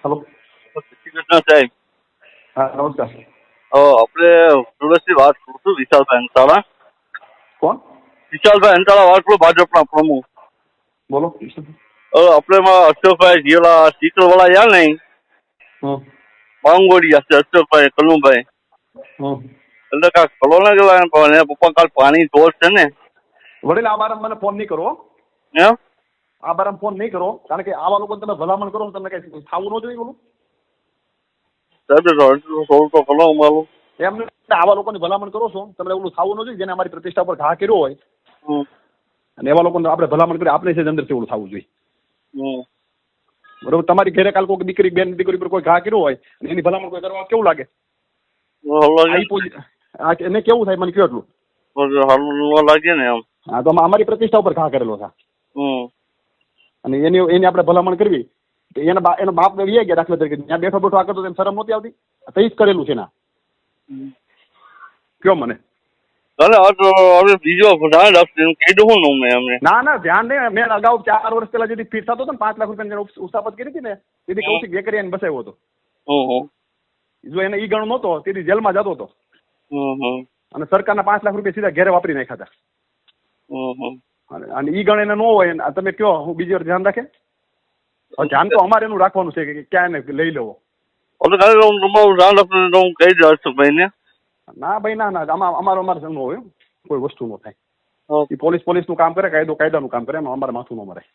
Hello. Shri Krishna સાહેબ. હા, નમસ્કાર. આપણે સુરતથી વાત કરું છું, વિશાલભાઈ અંતાળા. કોણ? વિશાલભાઈ અંતાળા વાત કરું, ભાજપના પ્રમુખ. બોલો. આપણે એમાં અશોકભાઈ જીલા શીતળવાળા યા નહીં, હમ બાંગોડિયા છે અશોકભાઈ કલુભાઈ. હમ એટલે કાંક ખલો ને ગયેલા પણ એના પપ્પા કાલ પાણી ઢોર છે ને વડીલ, આ બારામાં મને ફોન નહીં કરો હો. એમ. આ બારામાં ફોન નહીં કરો, કારણ કે આવા લોકો તમે ભલામણ કરો તમને કઈ થવું ન જોઈએ. બોલું સાહેબ થોડું તો ખલો મારું. એમ નહીં, આવા લોકોની ભલામણ કરો છો તમને ઓલું થવું ન જોઈએ, જેને અમારી પ્રતિષ્ઠા પર ઘા કર્યો હોય અને એવા લોકોને આપણે ભલામણ કરી આપણે છે અંદરથી ઓલું થવું જોઈએ. બરોબર. તમારી ઘરે કાલ કોઈ દીકરી બેન દીકરી પર કોઈ ઘા કર્યો હોય અને એની ભલામણ કોઈ કરવા કેવું લાગે? એને કેવું થાય મને કયો એટલું. હાલ લાગે ને એમ. હા, તો અમારી પ્રતિષ્ઠા ઉપર ઘા કરેલો છે અને એની આપણે ભલામણ કરવી. એનો બાપ ને ગયા દાખલા તરીકે ત્યાં બેઠો બેઠો આ કરતો શરમ નહોતી આવતી? તઈ જ કરેલું છે ના. કયો મને. હવે બીજો ધ્યાન રાખશે કહી દઉં ને મેં અમને. ના ધ્યાન નહીં. મેં અગાઉ 4 વર્ષ પહેલા જેથી ફીટ થતો હતો ને 5 લાખ રૂપિયા ઉસ્તાપત કરી હતી ને તેથી કૌશિક વેકરિયાને બસાવ્યો હતો. જો એને ઈ ગણો નહોતો તેથી જેલમાં જતો હતો અને સરકારના 5 લાખ રૂપિયા સીધા ઘેરે વાપરી નાખ્યા હતા. અને ઈ ગણ એને ન હોય તમે કયો હું બીજી વાર ધ્યાન રાખે? ધ્યાન તો અમારે એનું રાખવાનું છે કે ક્યાં એને લઈ લેવો. તમારું ધ્યાન રાખવું હું કહી દઉં અશોકભાઈ ને. ના ભાઈ ના અમારે ન હોય કોઈ વસ્તુ ન થાય. પોલીસ નું કામ કરે, કાયદાનું કામ કરે, એમાં અમારે માથું ન મરાય.